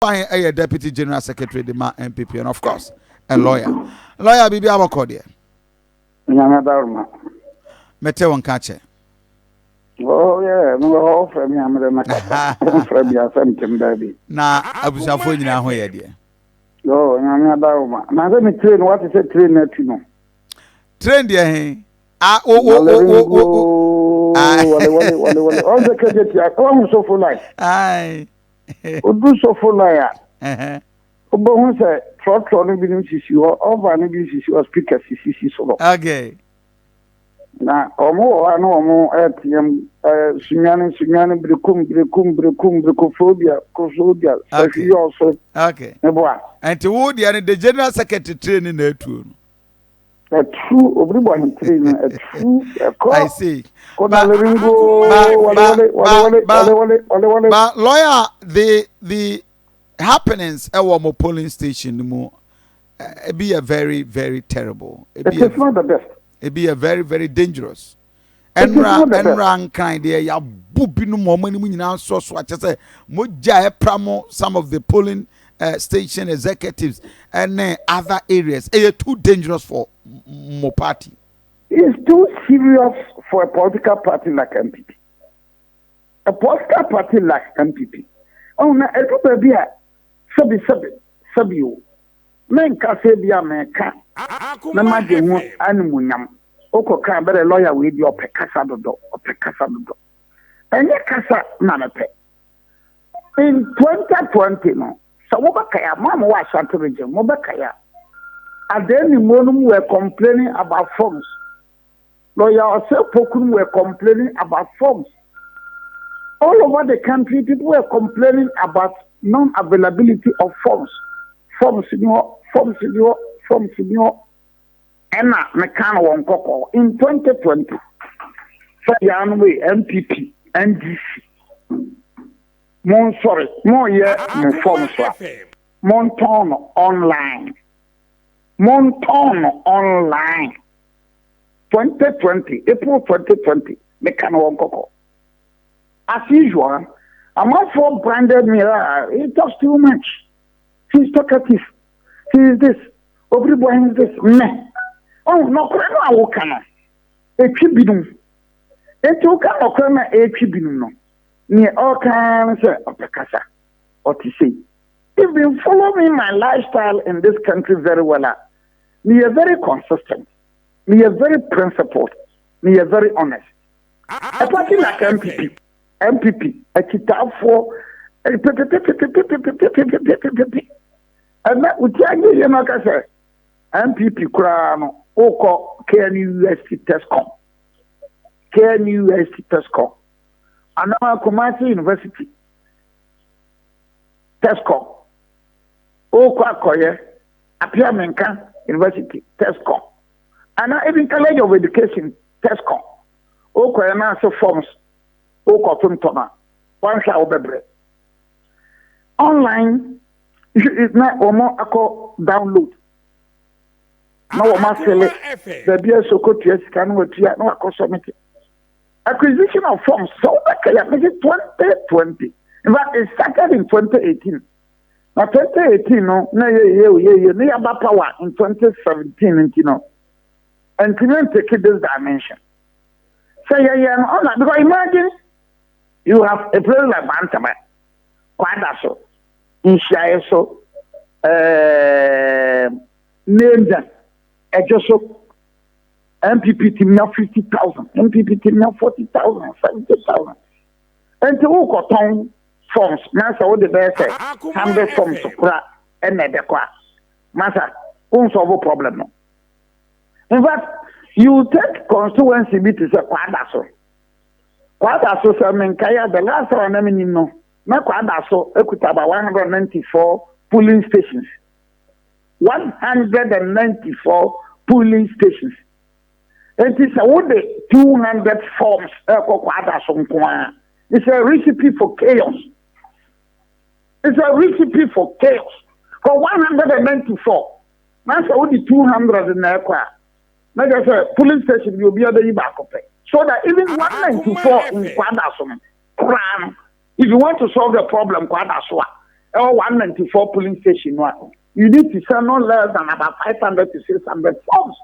a deputy general secretary the ma MPP and of course a lawyer. Lawyer bibi abako there. Nyame daruma. Mete won kache. Oh yeah, no offer me amre makata. Offer bi asem timdabi. Na abusafo nyina ho ye there. Oh, nyame daruma. Na se me train what is a train na tu no. Train there he. Wale. All the credit ya come so for like. Aye. Odu so for like. Obo hu say trotro no bi nim sisi ho, over no bi sisi ho, speaker sisi so. Okay. Na omo anu omo atm sunyane brekum kosodia safi also. Okay. Eboa. And to wo there the general secretary training na atu no. A true Obiri Boahen training, a true I see. But lawyer, the happenings at one polling station it be a very, very terrible. It is not the best. It be a very, very dangerous. Enran kind there ya bubinu momani munyina so I just say moja pramo some of the polling station executives and other areas. It is too dangerous for more party. It's too serious for a political party like MPP. A political party like MPP. Oh, na everybody sabi men ka se bia men ka na ma de mu animunyam oko ka bere lawyer we di opekasa dodo enye kasa na mepe in 2020 no so wo baka ya mama wa Ashanti region wo baka ya adeni monum were complaining about forms. Lawyer also Pokun were complaining about forms. All over the country, people were complaining about non-availability of forms. Forms in your. Enna mekano won koko in 2020. So Yanwe MPP, NDC. Mon sorry, more year mon forms mon ton online. 2020, April 2020, mekano won koko. As usual, I'm not for branded me. He talks too much. He's talkative. He is this. Obiri Boahen is this. Meh. Oh, no, I will cannot. A tribunum. A token or crema a tribunum. Near all kinds of the casa. Or to say. You've been following my lifestyle in this country very well. Me are very consistent. Me are very principled. Me are very honest. A party like MPP, a kita for and that would tell you, like I said, MPP crown, Oko, KNUST Tesco, and now Akoma University Tesco, Oko Akoye, Apiamenka University Tesco, and now even College of Education Tesco, Oko and answer forms. Tona, one shall be online. It's not or download. No, must sell it. The beer so good yes can what you no submit. Acquisition of forms so that make it 2020. In fact, it started in 2018. Now 2018 no near power in 2017 and and can take this dimension. Say yeah, because imagine. You have a place like Bantama, Quadaso, Inshaeso, named them, Ejoso, MPP team now 50,000, MPP team now 40,000, 70,000. And to walk on forms, Master, what the best 100 forms of crack and Nedekwa. Master, won't solve a problem. In fact, you take constituency meetings at Quadaso. Quadaso Kaya, the last one I mean, no. Now Quadaso equity about 194 polling stations. 194 polling stations. It is all the 200 forms Quadaso. It's a recipe for chaos. It's a recipe for chaos. For 194. That's all the 200 in the Like I said, polling station will be other back up. So that even 194 in Quadaso, if you want to solve the problem, Quadaso, 194 polling station. You need to send no less than about 500 to 600 forms.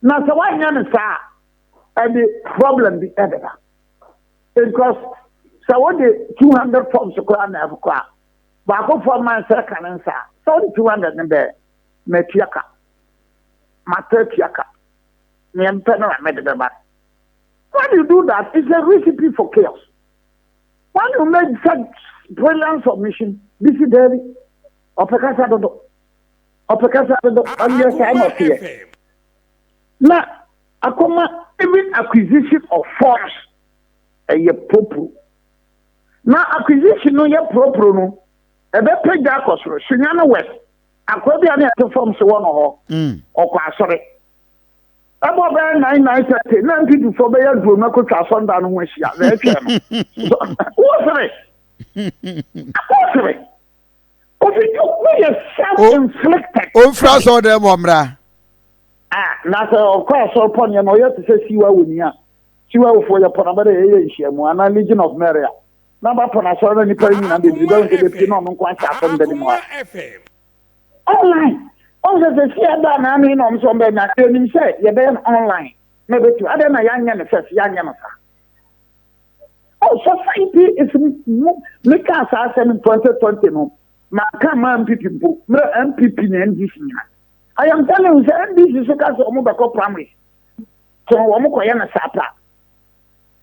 Now, so why not and the problem the editor? Because so what the 200 forms to go and have a but I go for my second answer. So 200 in there, Metiaka, Matetiaka, Niempena, Medaba. When you do that, it's a recipe for chaos. When you make such brilliant submission, this is David, Opekasa Dodo, and yes, I'm not here. Now, Akoma, even acquisition of force, a proper. Now, acquisition no ye proper no, a better Jacos, Sunyana West, Aquabian forms one or sorry. About 9:30, people for Bayer do not go to Sundown when she are there. What's it? Self-inflicted. Oh, France or them, Momra. That's of course, upon your lawyer to say, see what we near. See what for your Panama and Legion of Maria. Number upon a certain person and you don't get the non quite happen anymore. Online. Also, the fear that I mean on some bed, and say, you're then online. Maybe to other young and says young. Oh, society is make us in 2020. No, my common people, MPP and this. I am telling you, this is a case of Mobako primary. So, Omokoyana Sapa.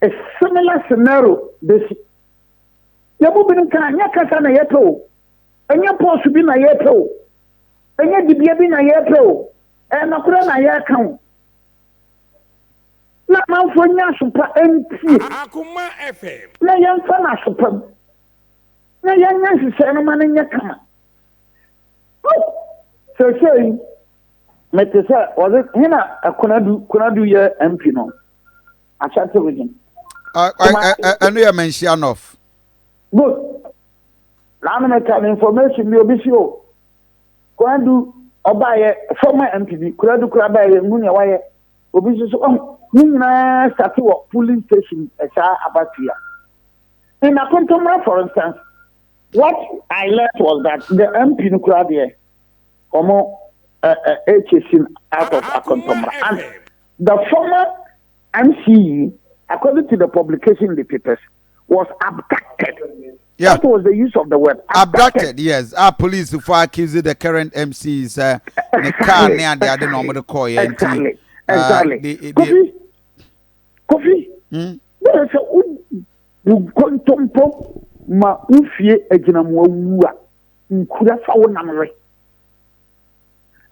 A similar scenario, this. Yabu can Yakasana Yeto, and your post to be my Yeto. And yet, the baby na yeto, and a crown na yakon. Not now for Yasupa MP. Akoma FM. Na young fana super. Na young Nancy Senaman in Yakama. So saying, Metesa, was it Hina? I could do your MP no. I chat with him. I know you mention of. Good. Now, I'm information, you'll be sure. Kurandu obaye former MPD kurandu kurabaye ngunya waye obi so nyina start wo polling station esa abatia in Akoma, for instance. What I learned was that the MP no kurade omo HSC out of Akoma, and the former MC, according to the publication in the papers, was abducted. Yeah. That was the use of the word. Abducted, yes. Our police who accuse the current MCs the car near the other normal call. Exactly. Kofi. There's a contompo ma ufie ejinamwa nkura fa wo namre.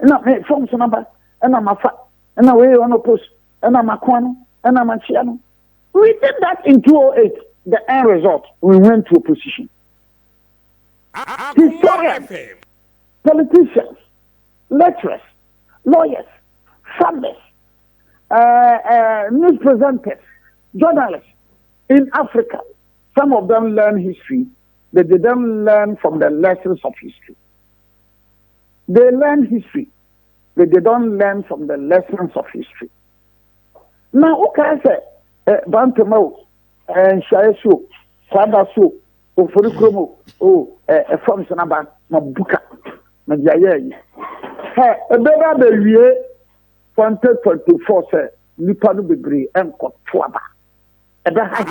Na me form so number na mafa na we on post na makwan na machia no. We did that in 2008. The end result, we went to opposition. Historians, politicians, lecturers, lawyers, farmers, news presenters, journalists in Africa. Some of them learn history, but they don't learn from the lessons of history. They learn history, but they don't learn from the lessons of history. Now, what can I say? Bantamo. And Shayesu, Sadasu, Ofurikromo, a form number, Mabuka, Majaye. A better baby, 2024, sir, Nipanu Bibri, and Kotwaba. A better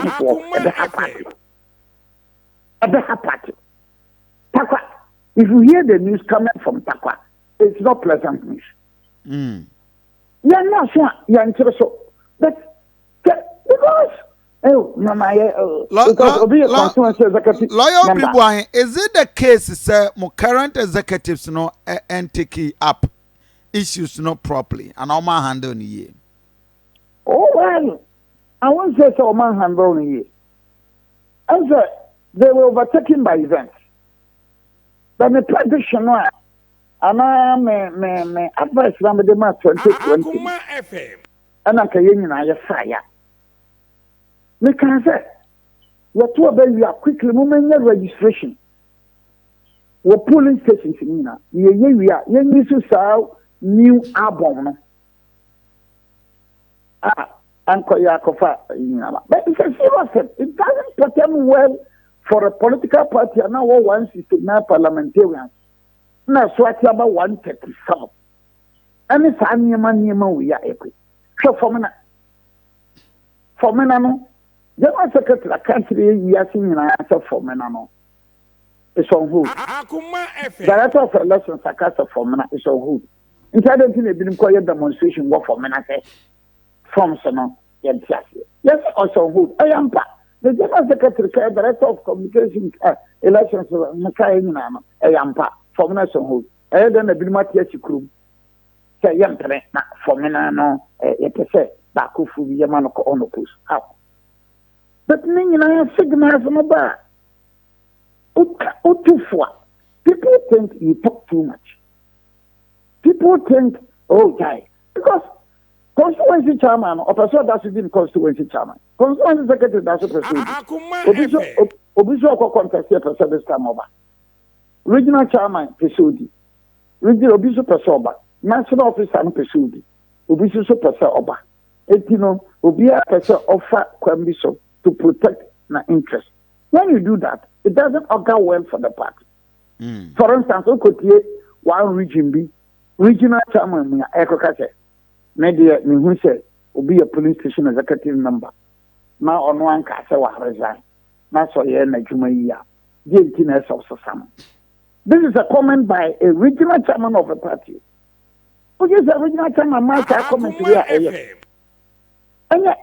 party. Takwa, if you hear the news coming from Takwa, it's not pleasant news. You're not sure, you're interested, but because. Oh, Mama, because Obiri Boahen, is it the case, sir, more current executives no and take up issues not properly and all my handle in ye? Oh, well, I won't say so, man handle in ye. And they were overtaken by events. But the prediction, and I may advise them with the March 2020. And I'm saying, I fire. We can say, what to obey you are quickly moving registration. We're polling stations in Nina. We are young to sell new album. Uncle Yakofa, but it's a serious thing. It doesn't pertain well for a political party now 169 parliamentarians. Now so at about 137. And it's a niyama we are equal. So for me no. General Secretary country we are seeing answer for me no. It's on hold. Akoma FM. Director of elections Sakasa for me is on hold. Inside the thing quiet demonstration work for me from no. Yes, also on hold. I am pa. The General Secretary, Director of Communications, Elections, Makai, Ayampa, for National. I don't have been much yet. Say, young for Menano, it is said, Bakufu, Yamanoko Onopus. How? But meaning I have signals on a bar. People think you talk too much. People think, oh, guy, because constituency chairman or person that should be constituency chairman. Constituency secretary that's a Obisho contest here person this time over. Regional chairman Pesudi. Regional Obisho Pesoba. National officer Pesudi. Obisho Pesoba. Etino Obia person offer Kwambiso to protect my interest. When you do that, it doesn't augur well for the party. For instance, we could hear one regional chairman Ekokase. Media who said will be a police station executive number. Now on one case resign. Now so yeah Najumaya. This is a comment by a regional chairman of a party. Which is a regional chairman might comment to here. And yet,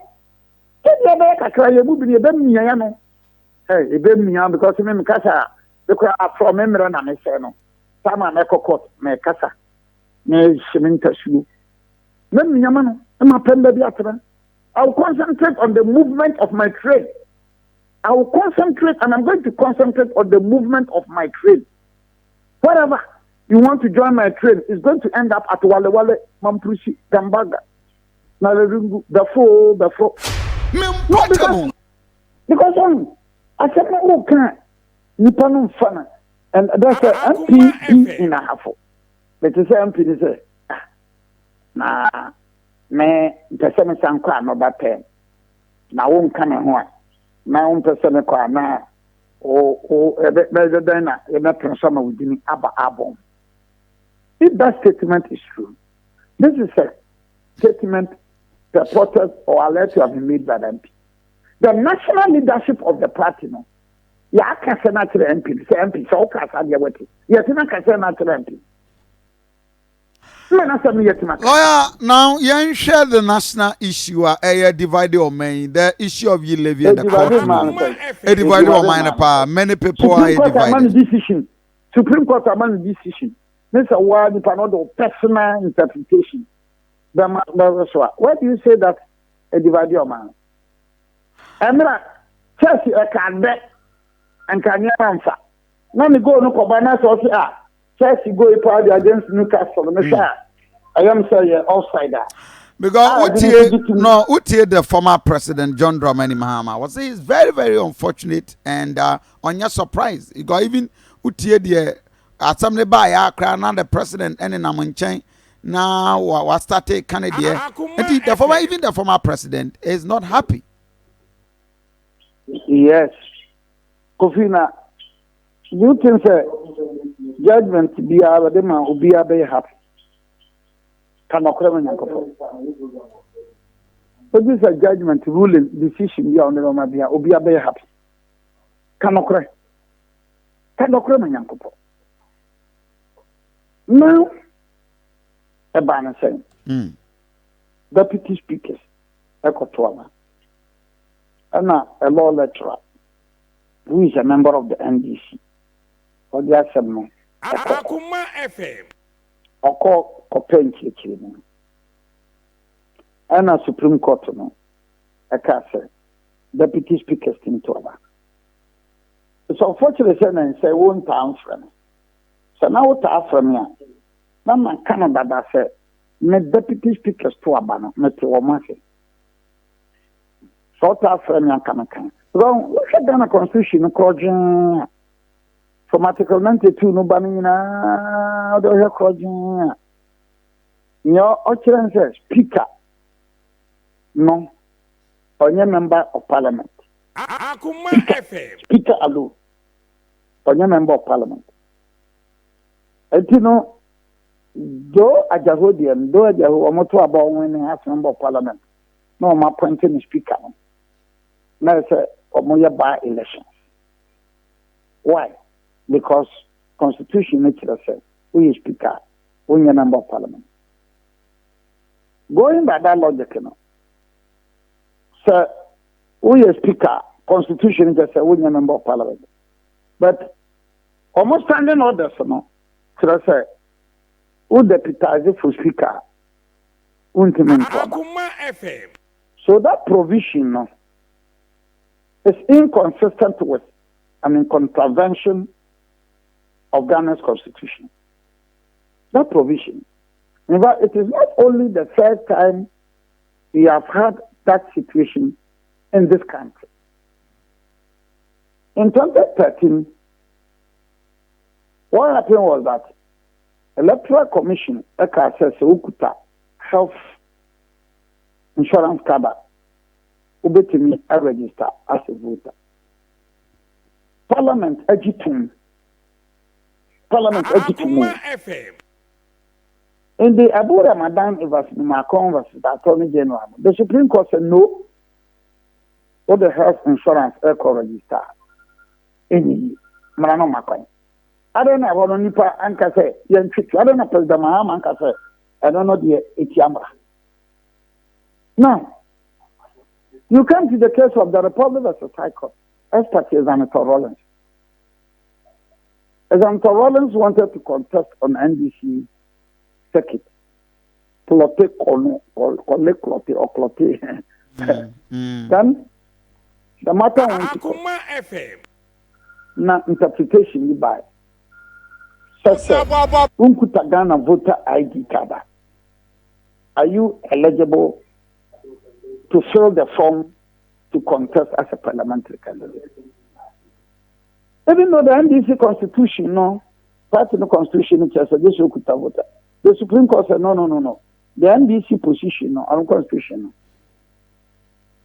if you are a cry, you will be a bemiano. Hey, a bemian because you mean Casa, the crowd from member and I say no. Sama Eco Court, me Casa, me Sheminta Shu. I will concentrate on the movement of my trade. I will concentrate, and I'm going to concentrate on the movement of my trade. Whatever you want to join my trade is going to end up at Wale Wale, Mampushi, Gambaga, Nalarungu, the four. Because I said, no, can't. Nippon Fana. And that's a MP in a half. But it's MP is a na me person san kwa no bate na won kan ho na won person kwa na o be den na e na transform within aba abom. If that statement is true, this is a statement purported or alleged to have been made by the MP. The national leadership of the party no ya ka se na tire MP se MP so ka sa dia wati ya tina ka se na tire MP. Lawyer, now you share the national issue, a divided or main, the issue of E-LEVY and the court. A divided or minor, many people are divided. Supreme Court among decision. This is a word of another personal interpretation. Why do you say that a divided or man? Emra, Chelsea, a can bet and can you answer? Now you go no Kobana, so Chelsea go against Newcastle. I am saying outsider. Because Utie, the former president John Dramani Mahama, was saying it's very, very unfortunate and on your surprise. You got even Utie the assembly by Accra, the president and in Amunchain. Now what started Canada. The former, even the former president is not happy. Yes. Kofina, you can say judgment be our demand will be happy. So this is a judgment ruling decision you on the Romabia will be happy. Kanokre Manyankopo. Now a banner saying deputy speakers Ekotoma and a law lecturer who is a member of the NDC or the Assembly. Akoma FM. Oko Kopenchi and a Supreme Court no a castle deputy speakers team to over. It's unfortunate and say 1 pound from so now what from here. Now man Canada that said me deputy speakers to a banner, me to a massy. So that from me can. Well, look at the constitution from Article 92 no banning na do here crossing. Your utterance says speaker no or member of parliament. Akoma FM. Speaker alone. onye member of parliament. Etino do ajahodian do ajaho omoto about when he has member of parliament. No ma appointing speaker. Now say omoya by elections. Why? Because constitution nature says we speaker, we are member of parliament. Going by that logic, so we are speaker, constitution just say we are member of parliament. But almost standing orders, so say who deputize for speaker, Akoma FM. So that provision is inconsistent with, contravention of Ghana's constitution. That provision. In fact, it is not only the first time we have had that situation in this country. In 2013, what happened was that Electoral Commission, says Ukuta Health Insurance cover, ubetimi a register as a voter. Parliament agitum. Akoma FM. In the Abu Ramadan versus Macron versus the Attorney General, the Supreme Court said no. What the health insurance echo register. Any Marano Macron. I don't know what Nipa Anka say. I don't know President Mahama Anka say. I don't know the Etiamra. Now, you come to the case of the Republic versus High Court. Expert is Senator Rollins. Senator Rollins wanted to contest on NDC circuit. Clote or clote. Then the matter went to Akoma FM. Now interpretation by Unkuta Ghana voter ID card. Are you eligible to fill the form to contest as a parliamentary candidate? Even though the NDC constitution, party no constitution, it says this Unkuta voter. The Supreme Court said no. The NDC position, our constitution,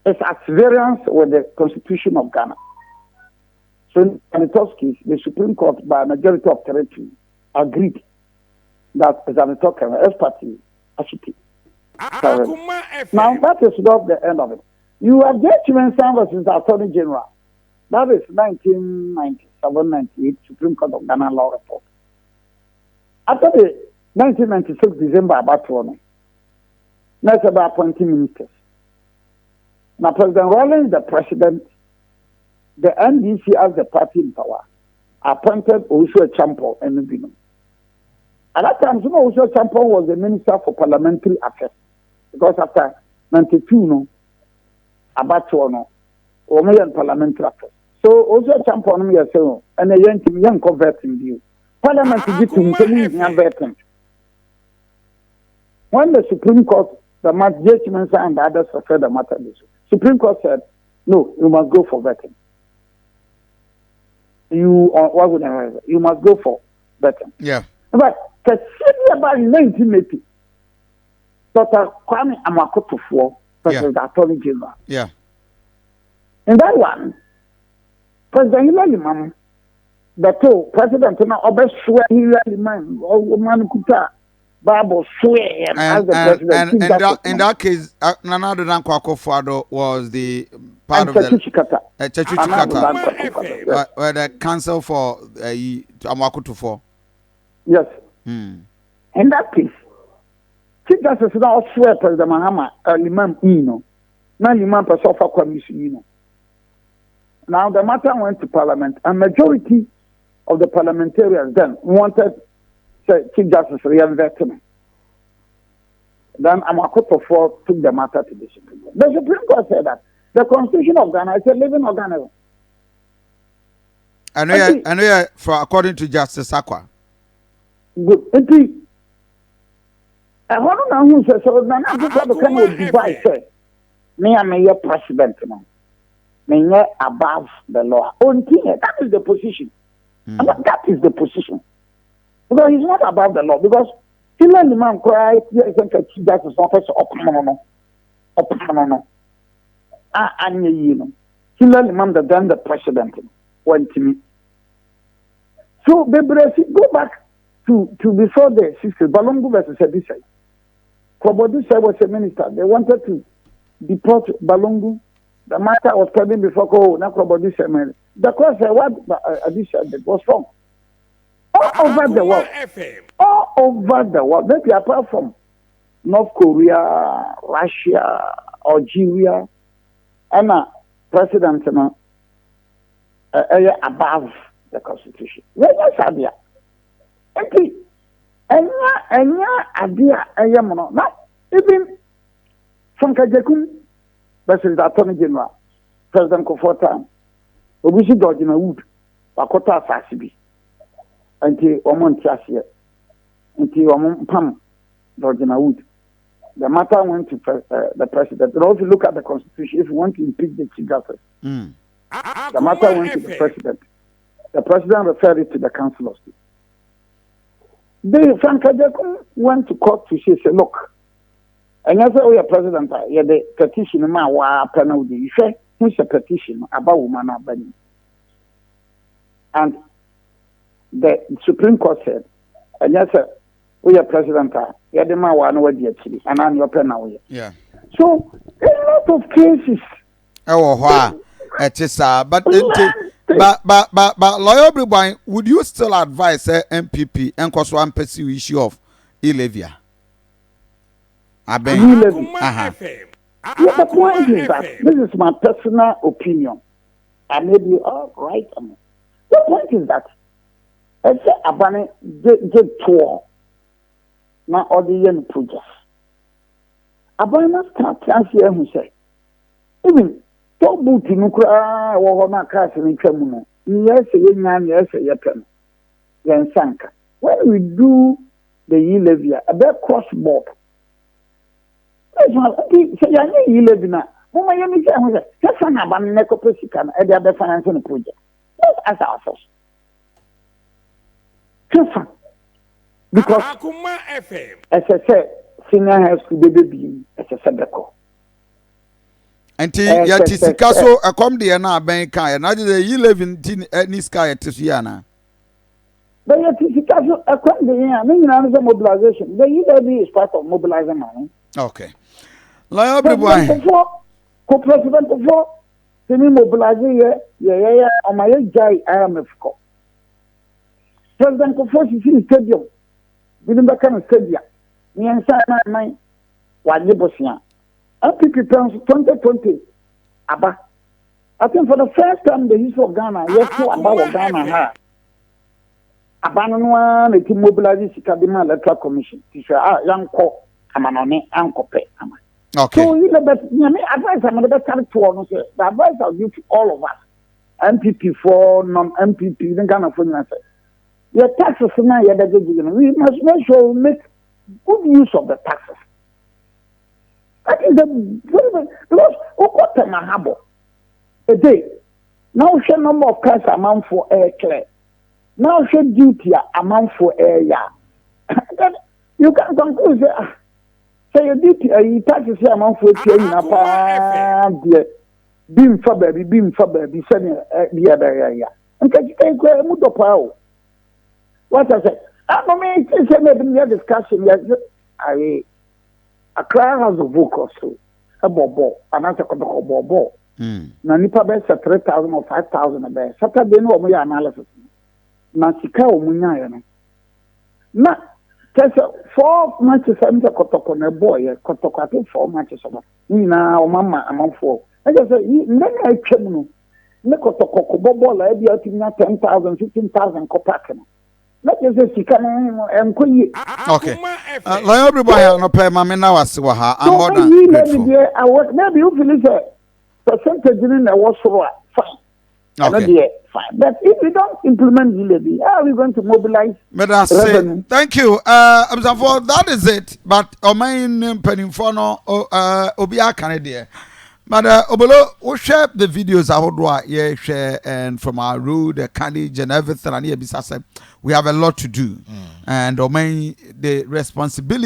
is at variance with the Constitution of Ghana. So in Zanetowski's, the Supreme Court, by a majority of territory, agreed that Zanetowski, as party, actually. Now, that is not the end of it. You have judgment versus the Attorney General. That is 1997-98 Supreme Court of Ghana law report. After the 1996 December about one, that's about appointing ministers. Now, President Rawlings, the president, the NDC as the party in power, appointed Osho Champo and Nubino. At that time, Osho Champo was the minister for parliamentary affairs. Because after 92, about one, Omeyan parliamentary affairs. So Osho Champo and me are saying, and a young converting view. Parliament is converting. When the Supreme Court, the judgments and the others referred the matter, the Supreme Court said, no, you must go for vetting. You must go for vetting. Yeah. But about 1980, Dr. Kwame Amakotofo, President Attorney General. Yeah. In that one, President Hillary Mam, the two President Obeswe Hillary Man, or Man Kuta, Bible swear as the president. In that case, Nana Akufo-Addo was the part of the Chachukata, where the council for Amakotofo. Yes. In that case, Chief Justice now swear President Mahama Limam now Limam Pasofa Kwamisu Now the matter went to Parliament, and majority of the parliamentarians then wanted Chief Justice re-vetting. Then Amakotofo took the matter to the Supreme Court. The Supreme Court said that the Constitution of Ghana is a living organism. I know for according to Justice Akwa. Good. I don't know who says so. Now I'm going to come with device. Me, I'm a president now. Me, above the law. That is the position. That is the position. Because he's not above the law. Because he let the man cry. Yes, and that is not Okoma. And he let the man then the president went to me. So Bebresi, go back to before the 60s, Balongo versus Edisai. Kobodisai was a minister. They wanted to deport Balongo. The matter was pending before Kobodisai married. The course what Edisai did was wrong. All over the world. All over the world. Maybe apart from North Korea, Russia, Algeria, and president above the constitution. Yes, idea. Idea. Now, even from Kajakum, President Attorney General, President Kofota, Obisi Dodgina Wood, Bakota Fasibi, until Omon Tiasia, until Omon Pam Dodgina Wood. The matter went to the president. But also look at the constitution. If you want to impeach the chief justice, the matter went to the president. The president referred it to the council of state. Frank Kajakum went to court to say, look, and as a president, the petition, you say, who's a petition about woman abandon. And the Supreme Court said, and yes, we are president, yeah. So, a lot of cases. Oh, wow. It is, but Lawyer Obiri Boahen, would you still advise MPP and cause one pursue issue of E-LEVY? Yeah, the point is that this is my personal opinion. I may be all right. The point is that I say Abane get tour now all the young projects. Abane must start here who say even talk boot in Ukra or na class in Chamuno. Yes, yes, yes, Sanka. When we do the E-LEVY, a bit cross board. Say E-LEVY now. Mama, you say, just an Abane Neko Pesican and the other financing project. Let's ask ourselves. Because Akoma FM. As I said, senior high school baby, as I said, Enti ya tisikaso akom de na ben kan na de E-LEVY ni sky tisiana. But ya tisikaso akom de ya ni na no mobilization. The E-LEVY is part of mobilizing money. Okay. Lawyer Obiri Boahen. Co-president for semi mobilizing yeah on my jai IMF ko. President Kofo Sisi Stadium. Within the kind of stadium. Ni ensa na wa Bosia. MPP plans 2020. Abba. I think for the first time in the history of Ghana, yes, about Ghana. Abba no one to mobilize the Kadima Electoral Commission. Tisha young co amanone anko pe ama. Okay. So you know that advice I'm the best to the advice I'll give to all of us. MPP for non-MPP, then Ghana for you. Your taxes now, we must make sure we make good use of the taxes. That is because what time I have a day. Now, share number of cars amount for air clear. Now, share duty amount for air. You can conclude say your duty, you taxes amount for air. Beam for baby, sending the other area. And can you take a mood of power? What I said, I mean, it's a discussion. Yes, a crowd has a vocal, so a bobo, another bobo. Na nipa best 3,000 or 5,000 a day. Saturday no more analysis. Na sika o munya no. Na test 4 matches I'm the kotoko na boy, kotoko I 4 matches over. Ni na o mama among 4. I just say then I chem no. Ne kotoko bobo la e dia tinya 10,000, 15,000 kopaka no. Okay. Lawyer Obiri Boahen no pay mama na wase wa ha. I'm more than grateful. Maybe you feel it's a percentage in the was fine. Okay. Fine. But if we don't implement E-LEVY, how are we going to mobilize revenue? Thank you. That is it. But Omain Peninfono Obia Canada. But Obolo, we share the videos I would share and from our road, the carnage and everything. And here, we have a lot to do, and Omain the responsibility.